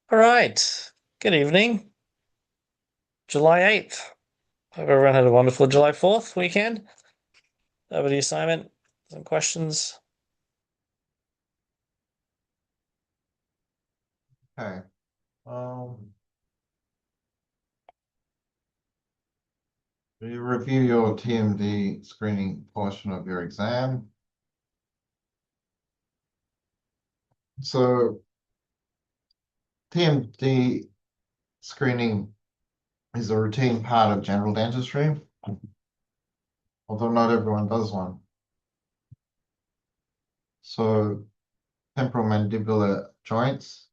All right. Good evening. July 8th. Hope everyone had a wonderful July 4th weekend. Over the assignment. Some questions. Okay. Um, you review your TMD screening portion of your exam. So TMD screening is a routine part of general dentistry, although not everyone does one. So temporomandibular joints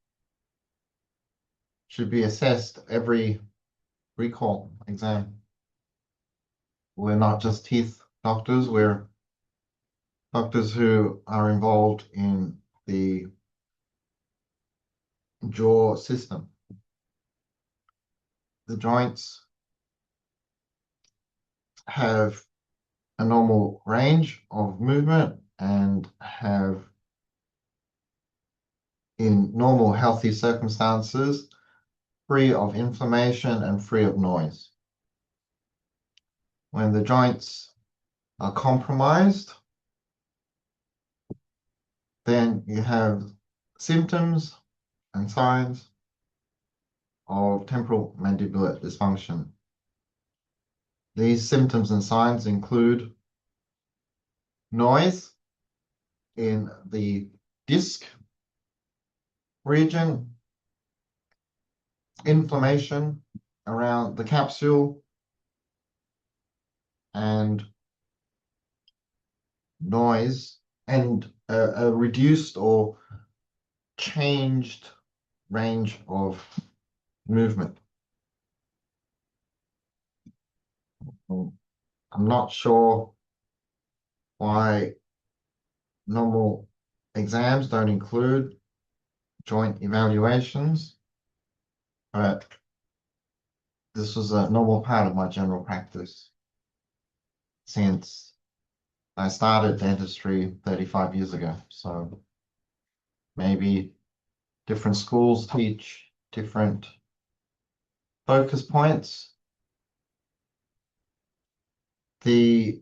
should be assessed every recall exam. We're not just teeth doctors, we're doctors who are involved in the jaw system. The joints have a normal range of movement and have, in normal healthy circumstances, free of inflammation and free of noise. When the joints are compromised, then you have symptoms and signs of temporal mandibular dysfunction. These symptoms and signs include noise in the disc region, inflammation around the capsule, and noise, and a reduced or changed range of movement. I'm not sure why normal exams don't include joint evaluations, but this was a normal part of my general practice since I started dentistry 35 years ago. So maybe different schools teach different focus points. The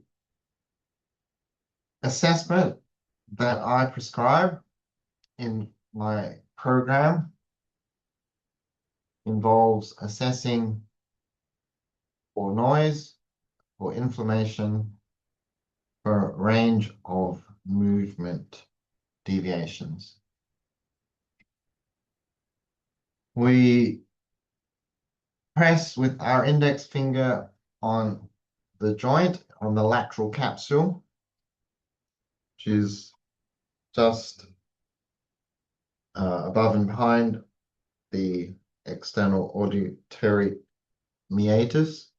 assessment that I prescribe in my program involves assessing for noise, for inflammation, for a range of movement deviations. We press with our index finger on the joint, on the lateral capsule, which is just above and behind the external auditory meatus.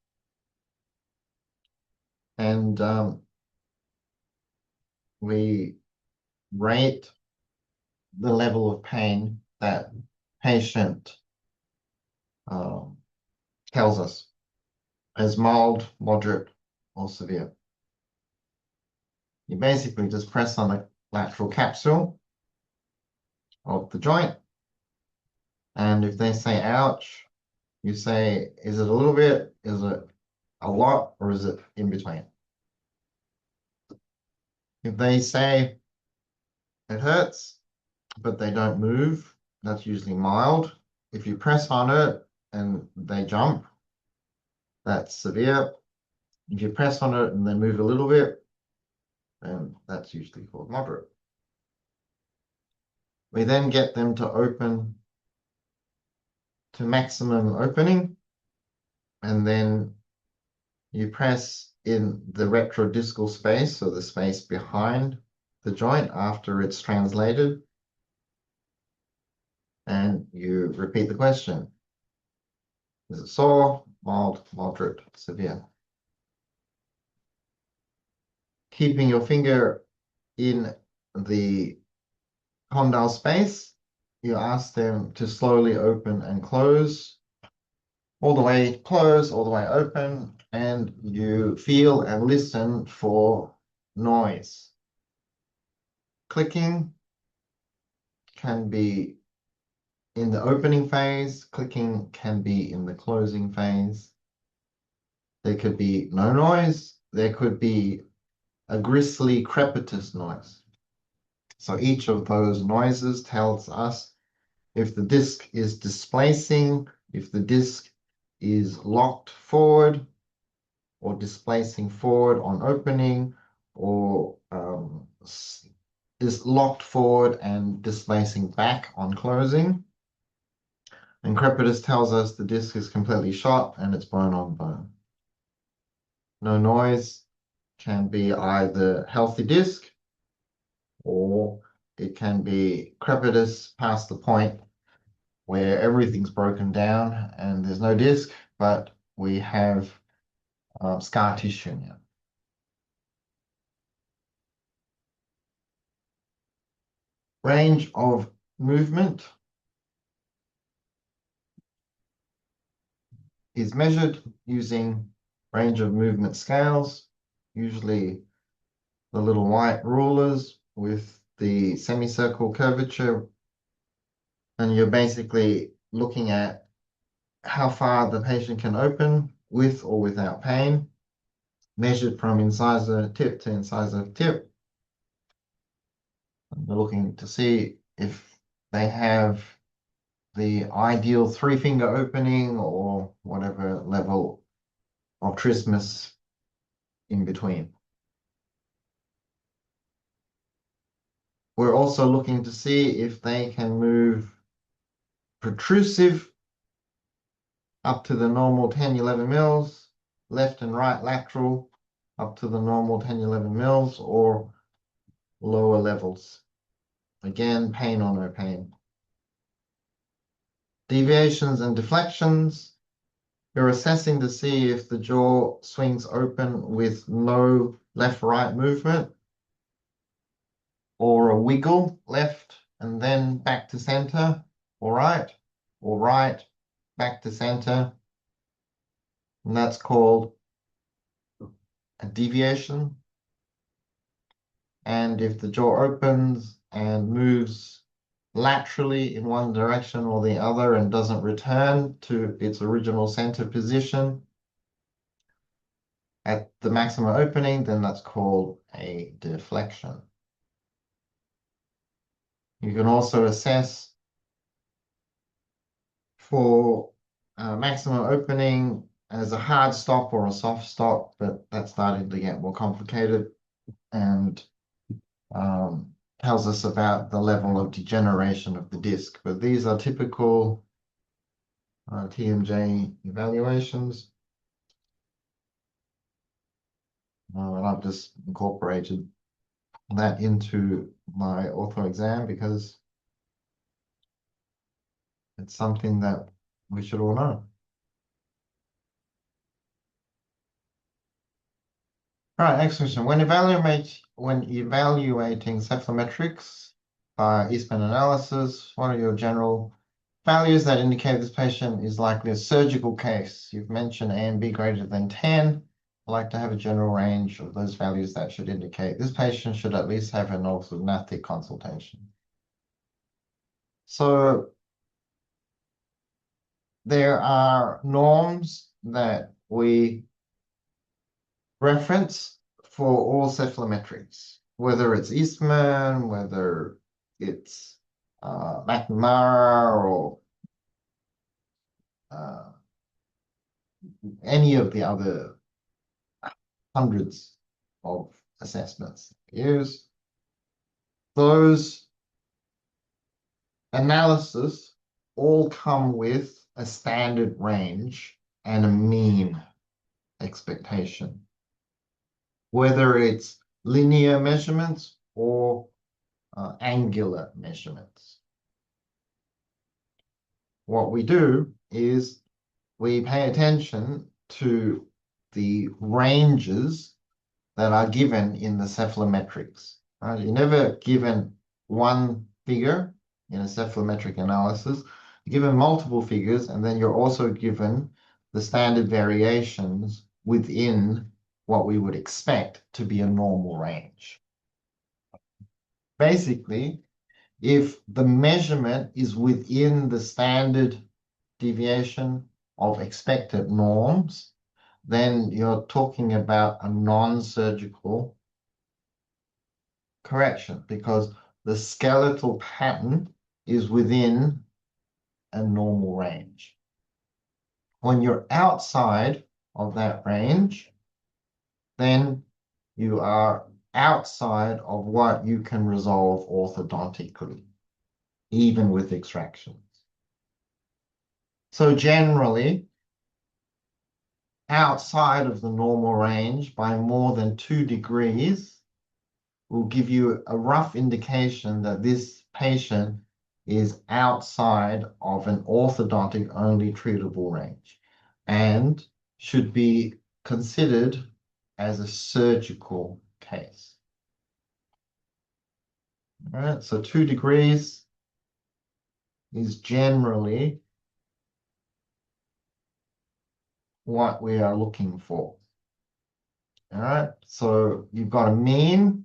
And we rate the level of pain that patient tells us as mild, moderate, or severe. You basically just press on the lateral capsule of the joint, and if they say ouch, you say, is it a little bit, is it a lot, or is it in between? If they say it hurts, but they don't move, that's usually mild. If you press on it and they jump, that's severe. If you press on it and they move a little bit, then that's usually called moderate. We then get them to open to maximum opening, and then you press in the retrodiscal space, so the space behind the joint after it's translated, and you repeat the question. Is it sore, mild, moderate, severe? Keeping your finger in the condyle space, you ask them to slowly open and close, all the way close, all the way open, and you feel and listen for noise. Clicking can be in the opening phase, clicking can be in the closing phase. There could be no noise, there could be a gristly crepitus noise. So each of those noises tells us if the disc is displacing, if the disc is locked forward or displacing forward on opening, or is locked forward and displacing back on closing. And crepitus tells us the disc is completely shot and it's bone on bone. No noise can be either healthy disc or it can be crepitus past the point where everything's broken down and there's no disc, but we have scar tissue now. Range of movement is measured using range of movement scales, usually the little white rulers with the semicircle curvature. And you're basically looking at how far the patient can open with or without pain, measured from incisor tip to incisor tip. And we're looking to see if they have the ideal 3-finger opening or whatever level of trismus in between. We're also looking to see if they can move protrusive up to the normal 10-11 mils, left and right lateral up to the normal 10-11 mils, or lower levels. Again, pain or no pain. Deviations and deflections. You're assessing to see if the jaw swings open with no left-right movement, or a wiggle left and then back to center, or right, back to center. And that's called a deviation. And if the jaw opens and moves laterally in one direction or the other and doesn't return to its original center position at the maximum opening, then that's called a deflection. You can also assess for maximum opening as a hard stop or a soft stop, but that's starting to get more complicated and tells us about the level of degeneration of the disc. But these are typical TMJ evaluations. And I've just incorporated that into my ortho exam because it's something that we should all know. All right, next question. When evaluating cephalometrics by Eastman analysis, what are your general values that indicate this patient is likely a surgical case? You've mentioned A and B greater than 10. I'd like to have a general range of those values that should indicate this patient should at least have an orthognathic consultation. So there are norms that we reference for all cephalometrics, whether it's Eastman, whether it's McNamara, or any of the other hundreds of assessments used. Those analysis all come with a standard range and a mean expectation, whether it's linear measurements or angular measurements. What we do is we pay attention to the ranges that are given in the cephalometrics. Right? You're never given one figure in a cephalometric analysis. You're given multiple figures, and then you're also given the standard variations within what we would expect to be a normal range. Basically, if the measurement is within the standard deviation of expected norms, then you're talking about a non-surgical correction because the skeletal pattern is within a normal range. When you're outside of that range, then you are outside of what you can resolve orthodontically, even with extractions. So generally, outside of the normal range by more than 2 degrees will give you a rough indication that this patient is outside of an orthodontic only treatable range and should be considered as a surgical case. All right, so 2 degrees is generally what we are looking for. All right, so you've got a mean.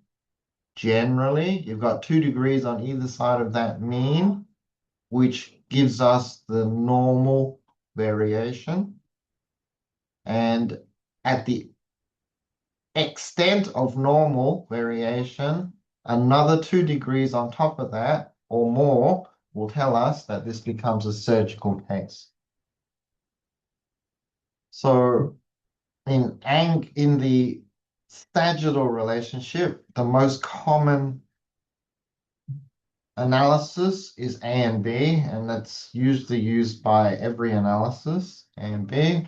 Generally, you've got 2 degrees on either side of that mean, which gives us the normal variation. And at the extent of normal variation, another 2 degrees on top of that or more will tell us that this becomes a surgical case. So in the sagittal relationship, the most common analysis is A and B, and that's usually used by every analysis, A and B.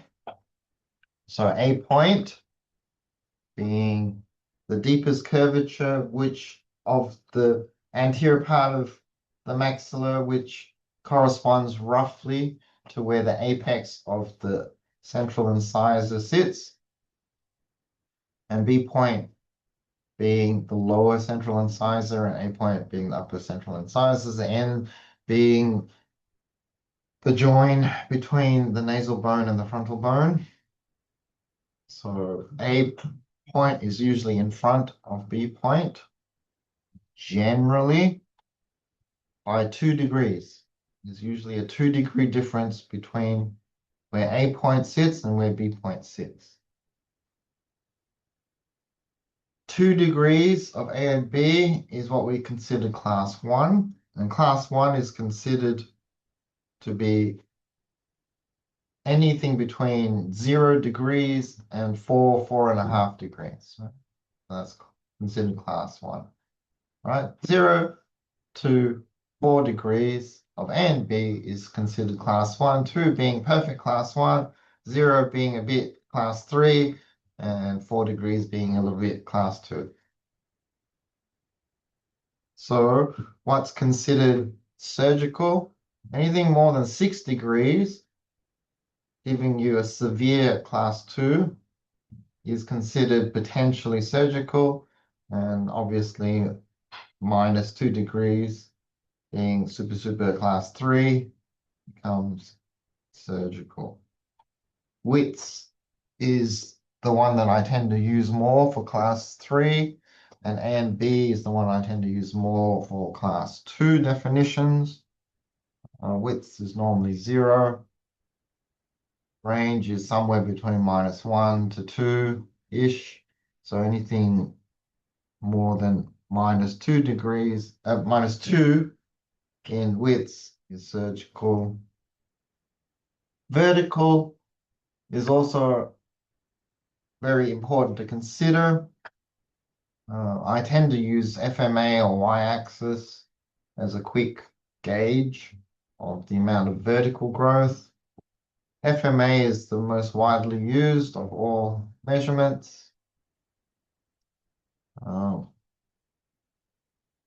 So A point being the deepest curvature, which of the anterior part of the maxilla, which corresponds roughly to where the apex of the central incisor sits, and B point being the lower central incisor and A point being the upper central incisors, N being the join between the nasal bone and the frontal bone. So A point is usually in front of B point, generally by 2 degrees. There's usually a 2-degree difference between where A point sits and where B point sits. 2 degrees of A and B is what we consider class 1, and class 1 is considered to be anything between 0 degrees and 4.5 degrees. Right? That's considered class 1. Right? 0 to 4 degrees of A and B is considered class 1, 2 being perfect class 1, 0 being a bit class 3, and 4 degrees being a little bit class 2. So what's considered surgical? Anything more than 6 degrees, giving you a severe class 2, is considered potentially surgical, and obviously minus 2 degrees being super class 3 becomes surgical. Wits is the one that I tend to use more for class 3, and A and B is the one I tend to use more for class 2 definitions. Wits is normally 0. Range is somewhere between -1 to 2-ish. So anything more than -2 degrees, -2 in Wits is surgical. Vertical is also very important to consider. I tend to use FMA or y-axis as a quick gauge of the amount of vertical growth. FMA is the most widely used of all measurements.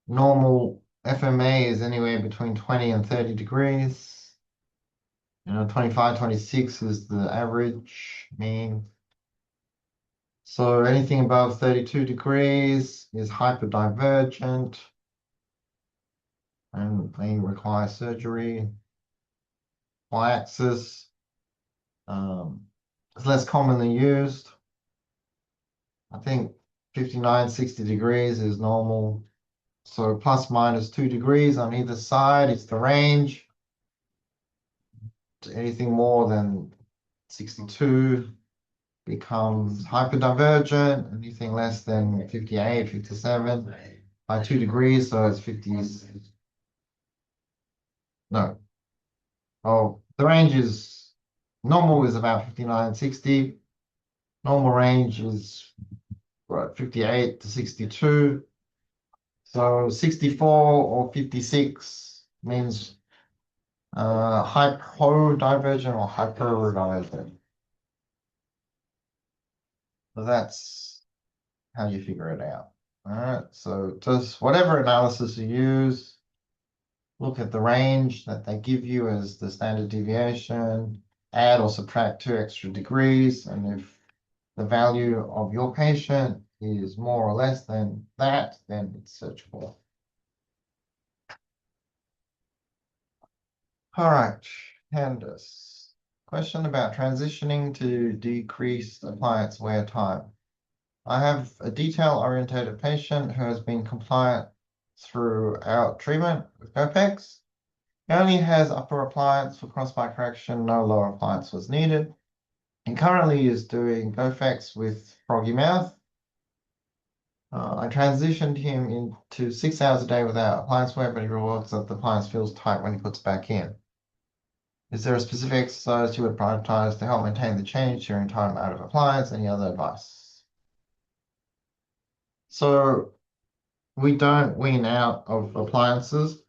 Normal FMA is anywhere between 20 and 30 degrees. 25, 26 is the average mean. So anything above 32 degrees is hyperdivergent and may require surgery. Y-axis is less commonly used. I think 59, 60 degrees is normal So plus minus 2 degrees on either side is the range. Anything more than 62 becomes hyperdivergent. Anything less than 58, 57 by 2 degrees, so it's 50. No. Oh, the range is normal is about 59, 60. Normal range is what, 58 to 62. So 64 or 56 means hypodivergent or hyperdivergent. So that's how you figure it out. All right, so just whatever analysis you use, look at the range that they give you as the standard deviation, add or subtract 2 extra degrees, and if the value of your patient is more or less than that, then it's searchable. All right, Candace. Question about transitioning to decreased appliance wear time. I have a detail-oriented patient who has been compliant throughout treatment with GoPex. He only has upper appliance for crossbite correction, no lower appliance was needed. He currently is doing GoFX with froggy mouth. I transitioned him into 6 hours a day without appliance wear, but he rewards that the appliance feels tight when he puts back in. Is there a specific exercise you would prioritize to help maintain the change during time out of appliance? Any other advice? So we don't wean out of appliances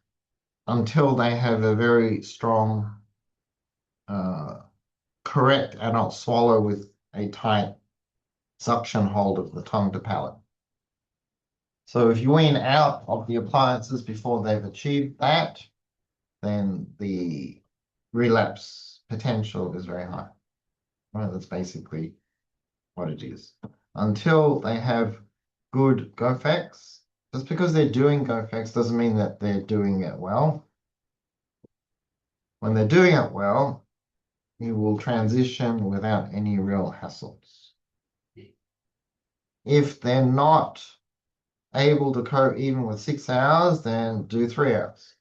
until they have a very strong, correct adult swallow with a tight suction hold of the tongue to palate. So if you wean out of the appliances before they've achieved that, then the relapse potential is very high. Well, that's basically what it is. Until they have good GoFX, just because they're doing GoFX doesn't mean that they're doing it well. When they're doing it well, you will transition without any real hassles. If they're not able to cope even with 6 hours, then do 3 hours.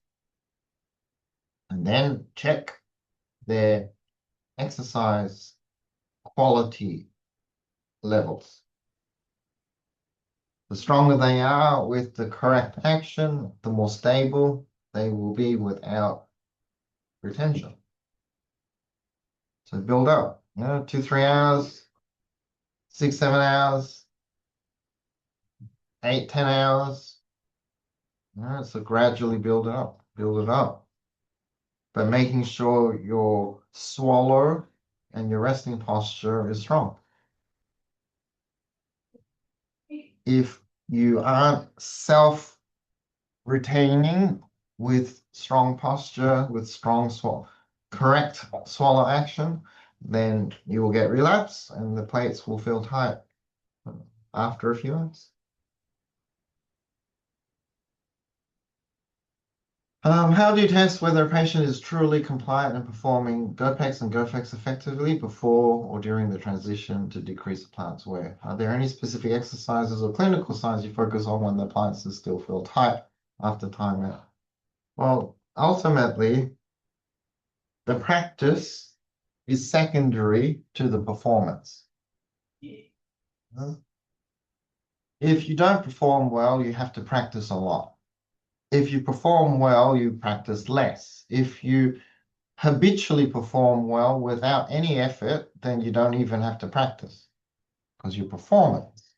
And then check their exercise quality levels. The stronger they are with the correct action, the more stable they will be without retention. So build up, 2, 3 hours, 6, 7 hours, 8, 10 hours. So gradually build it up. But making sure your swallow and your resting posture is strong. If you aren't self-retaining with strong posture, with strong correct swallow action, then you will get relapse and the plates will feel tight after a few months. How do you test whether a patient is truly compliant and performing GoPex and GoFX effectively before or during the transition to decrease appliance wear? Are there any specific exercises or clinical signs you focus on when the appliances still feel tight after timeout? Well, ultimately, the practice is secondary to the performance. If you don't perform well, you have to practice a lot. If you perform well, you practice less. If you habitually perform well without any effort, then you don't even have to practice because your performance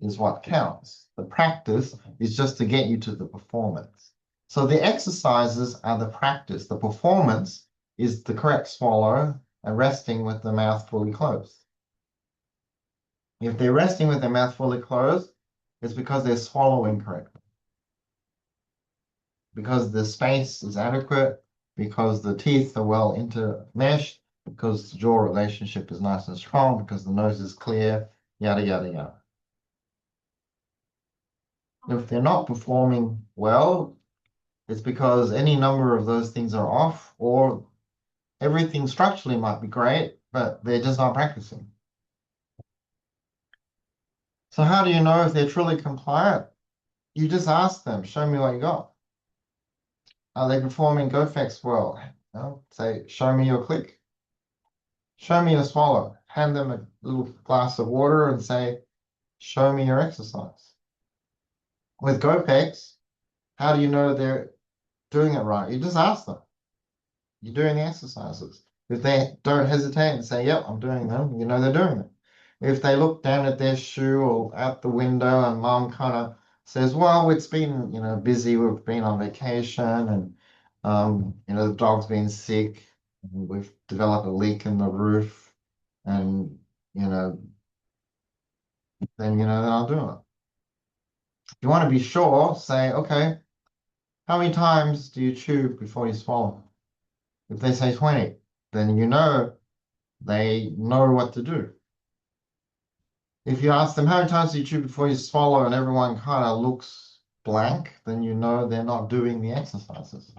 is what counts. The practice is just to get you to the performance. So the exercises are the practice. The performance is the correct swallow and resting with the mouth fully closed. If they're resting with their mouth fully closed, it's because they're swallowing correctly. Because the space is adequate, because the teeth are well intermeshed, because the jaw relationship is nice and strong, because the nose is clear, yada, yada, yada. If they're not performing well, it's because any number of those things are off, or everything structurally might be great, but they're just not practicing. So how do you know if they're truly compliant? you just ask them, show me what you got. Are they performing GoFX well? Say, show me your click. Show me your swallow. Hand them a little glass of water and say, show me your exercise. With GoFX, how do you know they're doing it right? You just ask them. You're doing the exercises. If they don't hesitate and say, yep, I'm doing them, you know they're doing them. If they look down at their shoe or out the window and mom kind of says, well, it's been, busy, we've been on vacation and, the dog's been sick, and we've developed a leak in the roof and, then I'll do it. If you want to be sure, say, okay, how many times do you chew before you swallow? If they say 20, then you know they know what to do. If you ask them how many times do you chew before you swallow and everyone kind of looks blank, then you know they're not doing the exercises.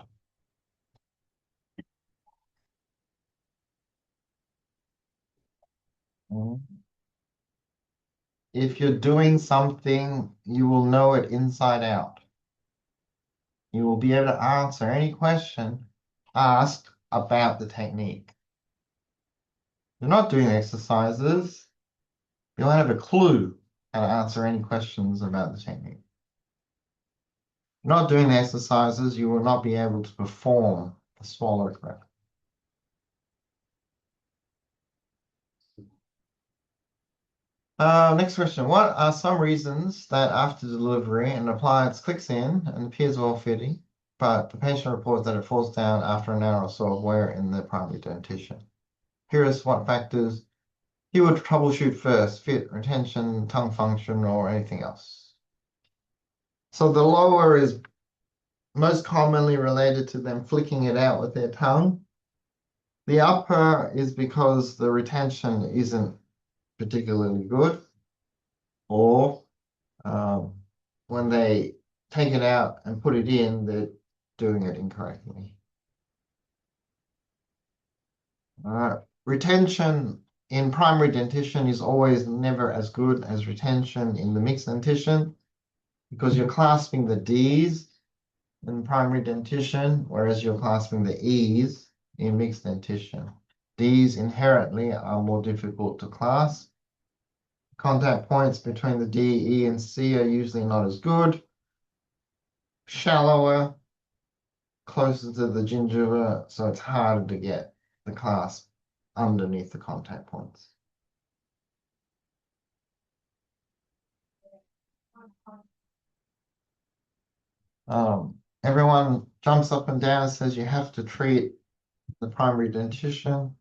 If you're doing something, you will know it inside out. You will be able to answer any question asked about the technique. You're not doing exercises, you won't have a clue how to answer any questions about the technique. You're not doing the exercises, you will not be able to perform the swallow correctly. Next question. What are some reasons that after delivery an appliance clicks in and appears well fitting, but the patient reports that it falls down after an hour or so of wear in the primary dentition? Here is what factors he would troubleshoot first: fit, retention, tongue function, or anything else. So the lower is most commonly related to them flicking it out with their tongue. The upper is because the retention isn't particularly good, or when they take it out and put it in, they're doing it incorrectly. Retention in primary dentition is always never as good as retention in the mixed dentition because you're clasping the D's in primary dentition, whereas you're clasping the E's in mixed dentition. D's inherently are more difficult to clasp. Contact points between the D, E, and C are usually not as good. Shallower, closer to the gingiva, so it's harder to get the clasp underneath the contact points. Everyone jumps up and down and says you have to treat the primary dentition.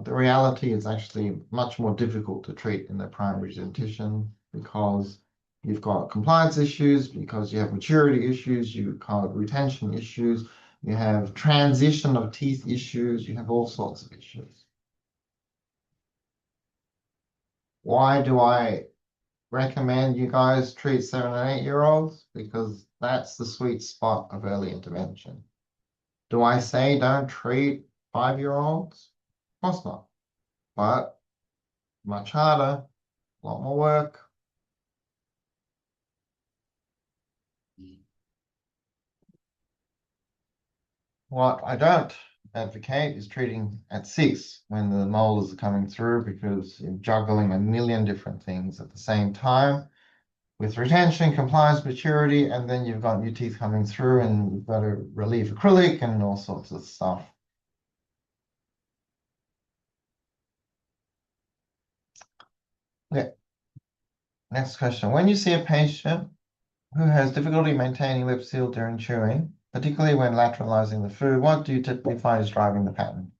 The reality is actually much more difficult to treat in the primary dentition because you've got compliance issues, because you have maturity issues, you've got retention issues, you have transition of teeth issues, you have all sorts of issues. Why do I recommend you guys treat 7 and 8-year-olds? Because that's the sweet spot of early intervention. Do I say don't treat 5-year-olds? Of course not. But much harder, a lot more work. What I don't advocate is treating at 6 when the molars are coming through because you're juggling a million different things at the same time with retention, compliance, maturity, and then you've got new teeth coming through and you've got to relieve acrylic and all sorts of stuff. Okay. Next question. When you see a patient who has difficulty maintaining lip seal during chewing, particularly when lateralizing the food, what do you typically find is driving the pattern?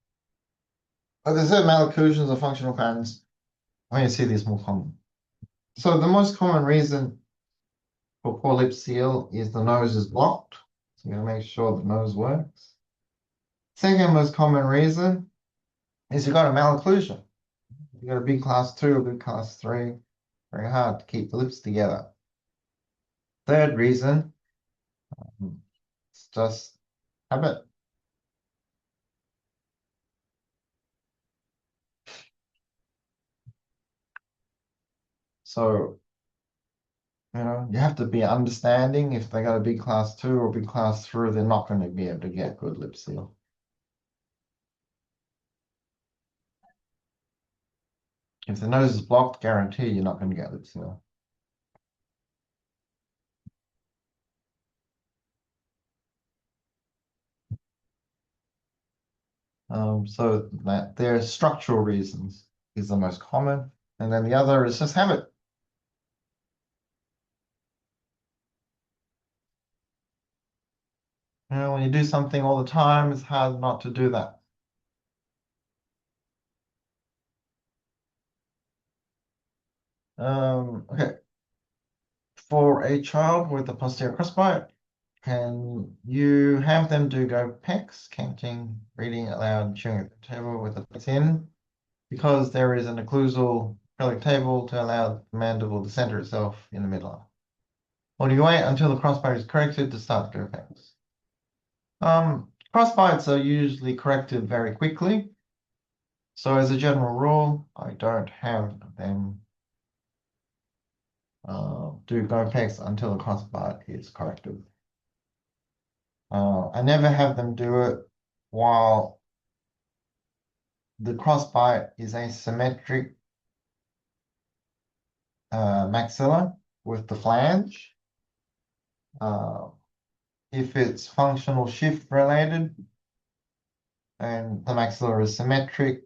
Well, there's certain malocclusions or functional patterns when you see these more common. So the most common reason for poor lip seal is the nose is blocked. So you're gonna make sure the nose works. Second most common reason is you've got a malocclusion. You've got a big class 2, a big class 3. Very hard to keep the lips together. Third reason, it's just habit. So You have to be understanding. If they got a big class 2 or big class 3, they're not going to be able to get good lip seal. If the nose is blocked, guarantee you're not going to get lip seal. So that there are structural reasons is the most common, and then the other is just habit. When you do something all the time, it's hard not to do that. Okay. For a child with a posterior crossbite, can you have them do go pecs, counting, reading aloud, chewing at the table with the teeth in, because there is an occlusal acrylic table to allow the mandible to center itself in the midline? Or do you wait until the crossbite is corrected to start go pecs? Crossbites are usually corrected very quickly. So as a general rule, I don't have them do go pecs until the crossbite is corrected. I never have them do it while the crossbite is asymmetric maxilla with the flange. If it's functional shift related and the maxilla is symmetric,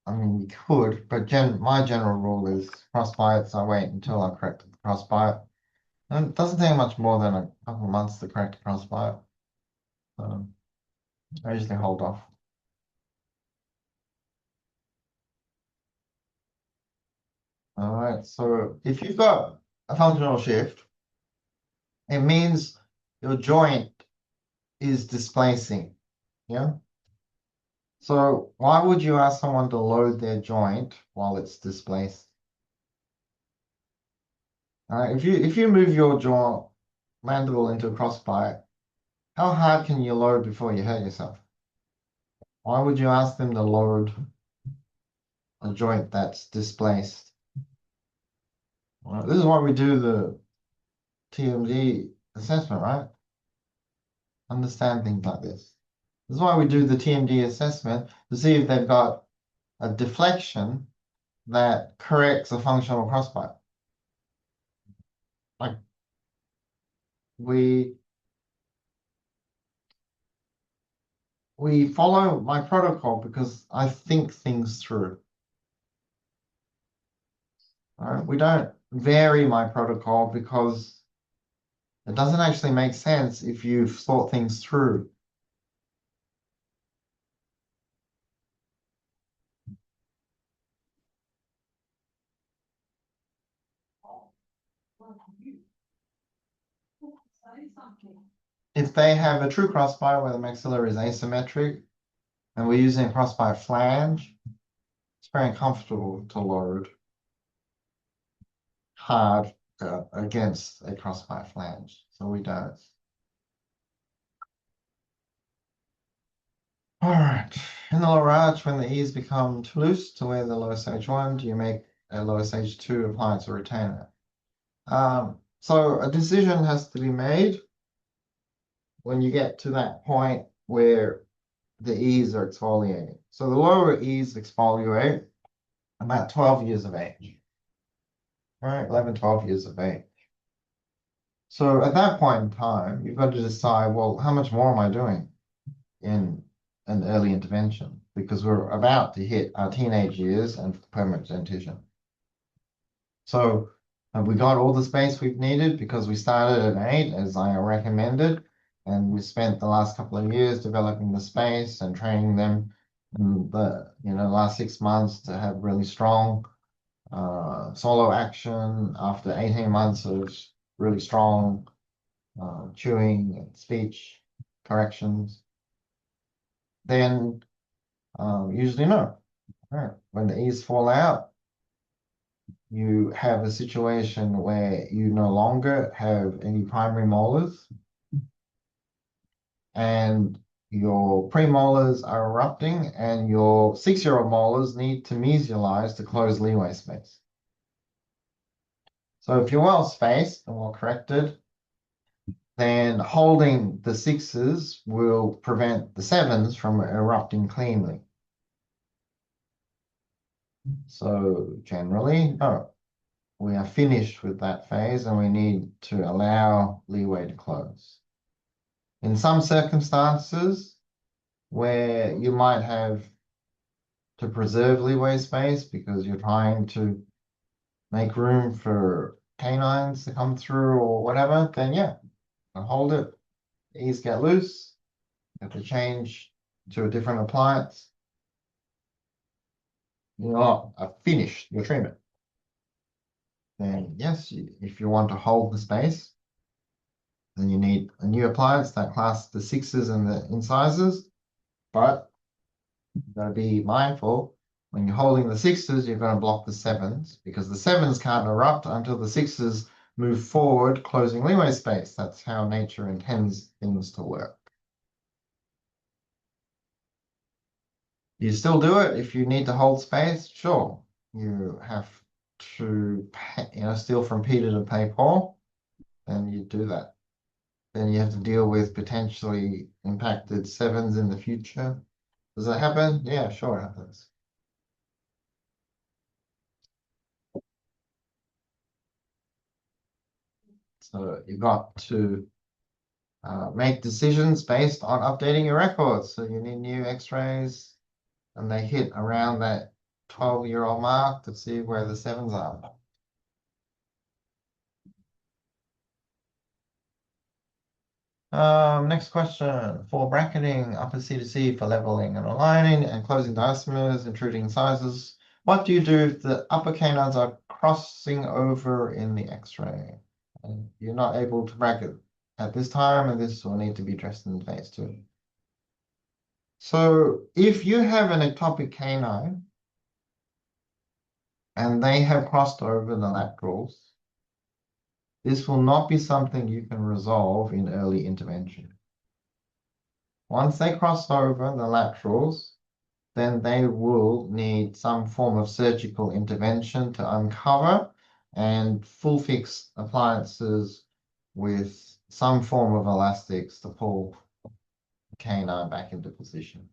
I mean, you could, but my general rule is crossbites, I wait until I correct the crossbite. And it doesn't take much more than a couple of months to correct a crossbite. I usually hold off. All right, so if you've got a functional shift, it means your joint is displacing. Yeah. So why would you ask someone to load their joint while it's displaced? If you move your jaw mandible into a crossbite, how hard can you load before you hurt yourself? Why would you ask them to load a joint that's displaced? Well, this is why we do the TMD assessment, right? Understand things like this. This is why we do the TMD assessment to see if they've got a deflection that corrects a functional crossbite. Like we follow my protocol because I think things through. All right? We don't vary my protocol because it doesn't actually make sense if you've thought things through. If they have a true crossbite where the maxilla is asymmetric and we're using a crossbite flange, it's very uncomfortable to load hard against a crossbite flange, so we don't. All right, in the lower arch, when the ears become too loose to wear the lower stage 1, do you make a lower stage 2 appliance or retainer? So a decision has to be made when you get to that point where the ears are exfoliating. So the lower ears exfoliate about 12 years of age, right? 11, 12 years of age. So at that point in time, you've got to decide, well, how much more am I doing in an early intervention? Because we're about to hit our teenage years and permanent dentition. So have we got all the space we've needed because we started at 8, as I recommended, and we spent the last couple of years developing the space and training them in the last 6 months to have really strong solo action after 18 months of really strong chewing and speech corrections, then usually no. Right. When the ears fall out, you have a situation where you no longer have any primary molars and your premolars are erupting and your 6-year-old molars need to mesialize to close leeway space. So if you're well spaced and well corrected, then holding the 6s will prevent the 7s from erupting cleanly. So generally, we are finished with that phase and we need to allow leeway to close. In some circumstances where you might have to preserve leeway space because you're trying to make room for canines to come through or whatever, then yeah, hold it. Ease get loose. You have to change to a different appliance. You're not finished your treatment. Then yes, if you want to hold the space, then you need a new appliance that classes the 6s and the incisors. But you've got to be mindful when you're holding the 6s, you're going to block the 7s because the 7s can't erupt until the 6s move forward, closing leeway space. That's how nature intends things to work. You still do it if you need to hold space, sure. You have to steal from Peter to pay Paul, then you do that. Then you have to deal with potentially impacted 7s in the future. Does that happen? Yeah, sure it happens. So you've got to make decisions based on updating your records. So you need new x-rays and they hit around that 12-year-old mark to see where the 7s are. Next question. For bracketing upper C to C for leveling and aligning and closing diastema's, intruding incisors, what do you do if the upper canines are crossing over in the x-ray? And you're not able to bracket at this time, and this will need to be addressed in phase 2. So if you have an ectopic canine and they have crossed over the laterals, this will not be something you can resolve in early intervention. Once they cross over the laterals, then they will need some form of surgical intervention to uncover and full fix appliances with some form of elastics to pull the canine back into position.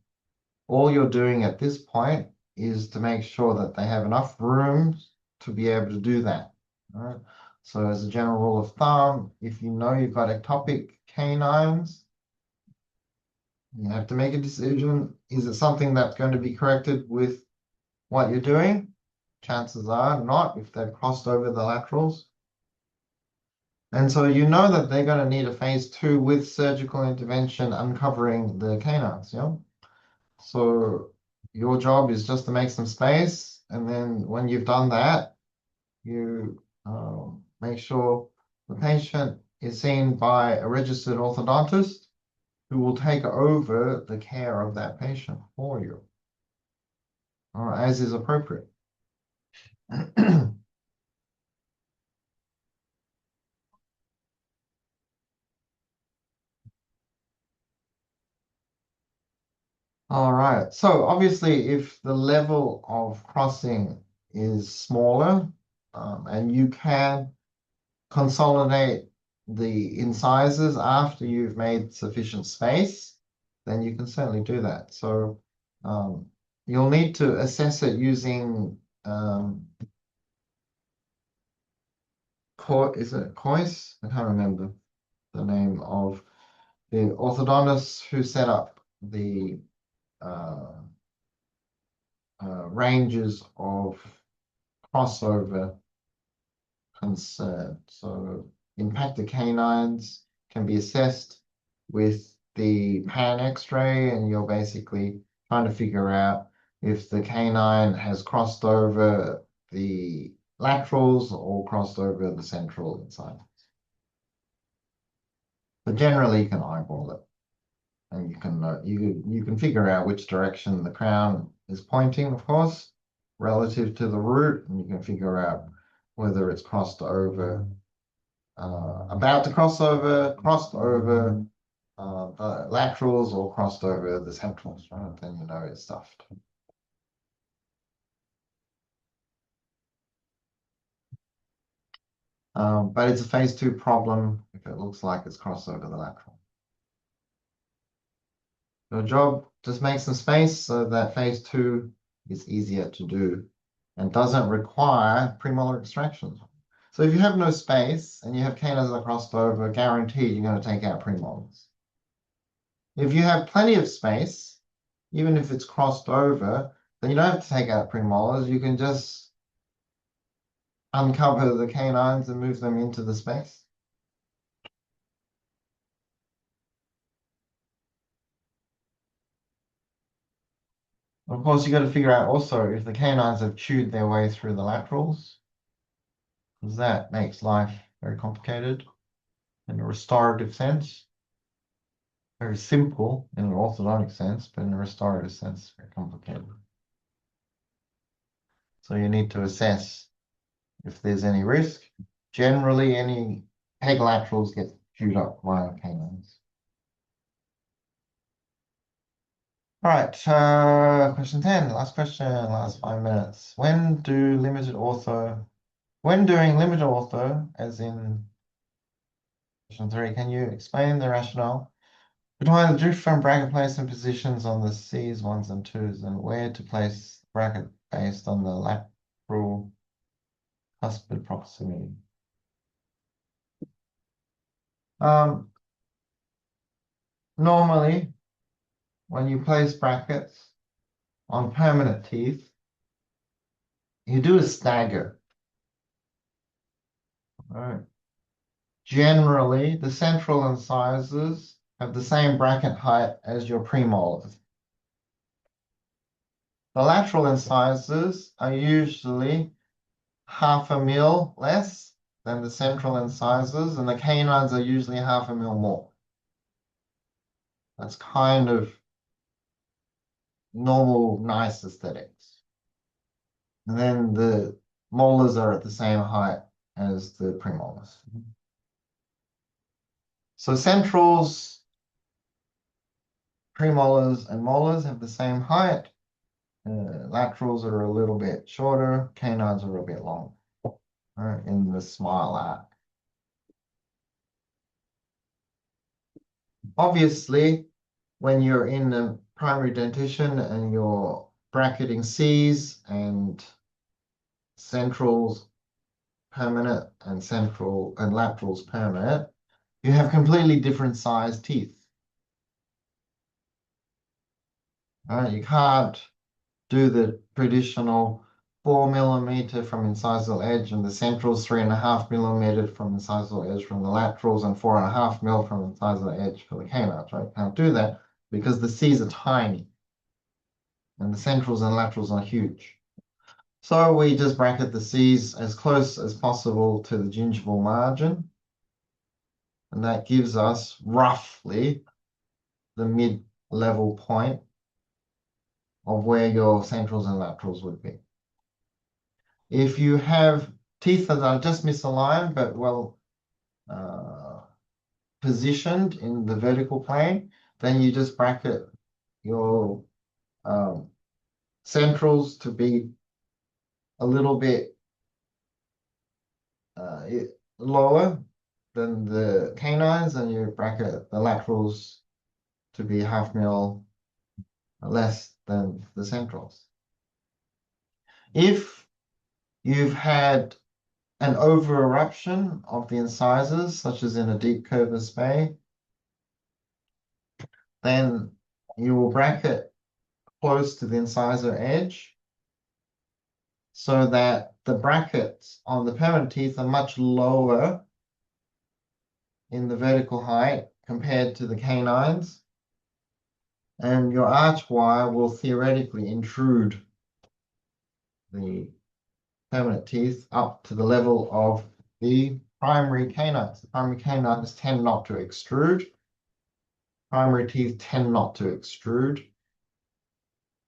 All you're doing at this point is to make sure that they have enough room to be able to do that. All right? So as a general rule of thumb, if you know you've got ectopic canines, you have to make a decision. Is it something that's going to be corrected with what you're doing? Chances are not if they've crossed over the laterals. And so you know that they're going to need a phase 2 with surgical intervention uncovering the canines, yeah? So your job is just to make some space. And then when you've done that, you make sure the patient is seen by a registered orthodontist who will take over the care of that patient for you, as is appropriate. All right. So obviously, if the level of crossing is smaller, and you can consolidate the incisors after you've made sufficient space, then you can certainly do that. So you'll need to assess it using is it Cois? I can't remember the name of the orthodontist who set up the ranges of crossover concern. So impacted canines can be assessed with the pan x-ray, and you're basically trying to figure out if the canine has crossed over the laterals or crossed over the central incisors. But generally you can eyeball it. And you can figure out which direction the crown is pointing, of course, relative to the root, and you can figure out whether it's crossed over, about to cross over, crossed over the laterals, or crossed over the centrals, right? Then you know it's stuffed. But it's a phase 2 problem if it looks like it's crossed over the lateral. Your job, just make some space so that phase 2 is easier to do and doesn't require premolar extraction. So if you have no space and you have canines that are crossed over, guaranteed you're going to take out premolars. If you have plenty of space, even if it's crossed over, then you don't have to take out premolars. You can just uncover the canines and move them into the space. Of course, you got to figure out also if the canines have chewed their way through the laterals, because that makes life very complicated in a restorative sense. Very simple in an orthodontic sense, but in a restorative sense, very complicated. So you need to assess if there's any risk. Generally, any peg laterals get chewed up via canines. All right, question 10, last question, last 5 minutes. When doing limited ortho, as in question 3, can you explain the rationale between the drift from bracket placement positions on the C's, 1s, and 2s, and where to place the bracket based on the lateral cuspid proximity? Normally, when you place brackets on permanent teeth, you do a stagger. Right. Generally, the central incisors have the same bracket height as your premolars. The lateral incisors are usually 0.5 mil less than the central incisors, and the canines are usually 0.5 mil more. That's kind of normal, nice aesthetics. And then the molars are at the same height as the premolars. So centrals, premolars, and molars have the same height. Laterals are a little bit shorter, canines are a bit long, right, in the smile arc. Obviously, when you're in the primary dentition and you're bracketing C's and centrals permanent and central and laterals permanent, you have completely different sized teeth. Right? You can't do the traditional 4 mm from incisal edge and the centrals 3.5 mm from incisal edge from the laterals and 4.5 mm from incisal edge for the canines, right? Can't do that because the C's are tiny and the centrals and laterals are huge. So we just bracket the C's as close as possible to the gingival margin. And that gives us roughly the mid-level point of where your centrals and laterals would be. If you have teeth that are just misaligned but well positioned in the vertical plane, then you just bracket your centrals to be a little bit lower than the canines, and you bracket the laterals to be 0.5 mil less than the centrals. If you've had an over-eruption of the incisors, such as in a deep curved spay, then you will bracket close to the incisor edge so that the brackets on the permanent teeth are much lower in the vertical height compared to the canines. And your arch wire will theoretically intrude the permanent teeth up to the level of the primary canines. The primary canines tend not to extrude. Primary teeth tend not to extrude.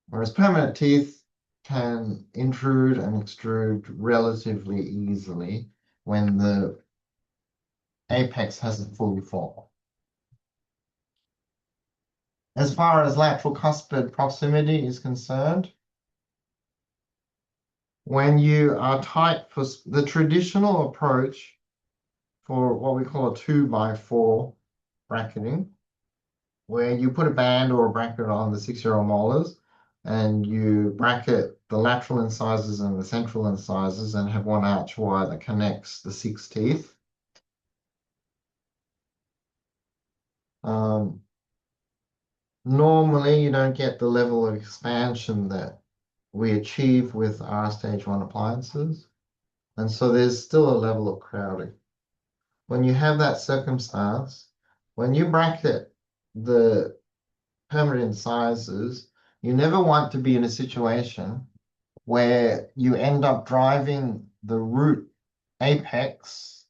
Whereas permanent teeth can intrude and extrude relatively easily when the apex hasn't fully formed. As far as lateral cuspid proximity is concerned, when you are tight for the traditional approach for what we call a 2x4 bracketing, where you put a band or a bracket on the 6-year-old molars and you bracket the lateral incisors and the central incisors and have one arch wire that connects the 6 teeth. Normally, you don't get the level of expansion that we achieve with our stage 1 appliances. And so there's still a level of crowding. When you have that circumstance, when you bracket the permanent incisors, you never want to be in a situation where you end up driving the root apex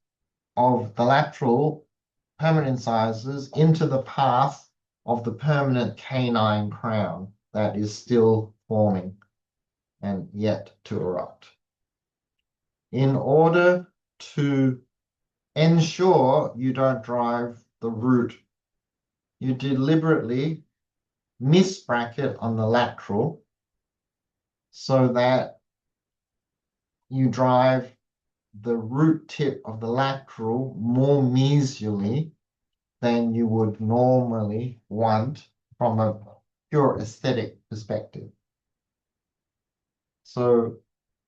of the lateral permanent incisors into the path of the permanent canine crown that is still forming and yet to erupt. In order to ensure you don't drive the root, you deliberately misbracket on the lateral so that you drive the root tip of the lateral more mesially than you would normally want from a pure aesthetic perspective. So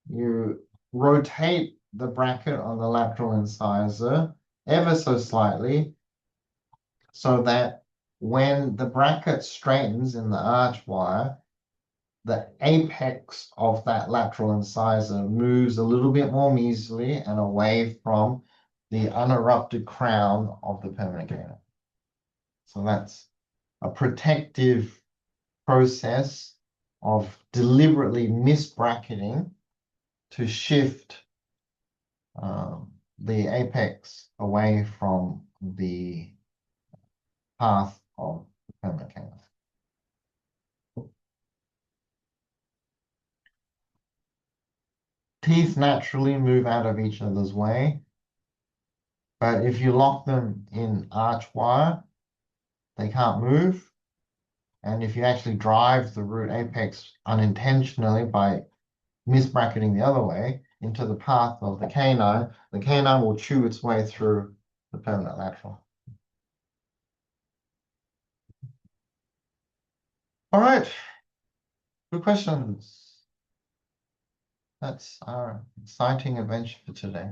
you rotate the bracket on the lateral incisor ever so slightly so that when the bracket straightens in the arch wire, the apex of that lateral incisor moves a little bit more mesially and away from the unerupted crown of the permanent canine. So that's a protective process of deliberately misbracketing to shift the apex away from the path of the permanent canine. Teeth naturally move out of each other's way, but if you lock them in arch wire, they can't move. And if you actually drive the root apex unintentionally by misbracketing the other way into the path of the canine will chew its way through the permanent lateral. All right, good questions. That's our exciting adventure for today.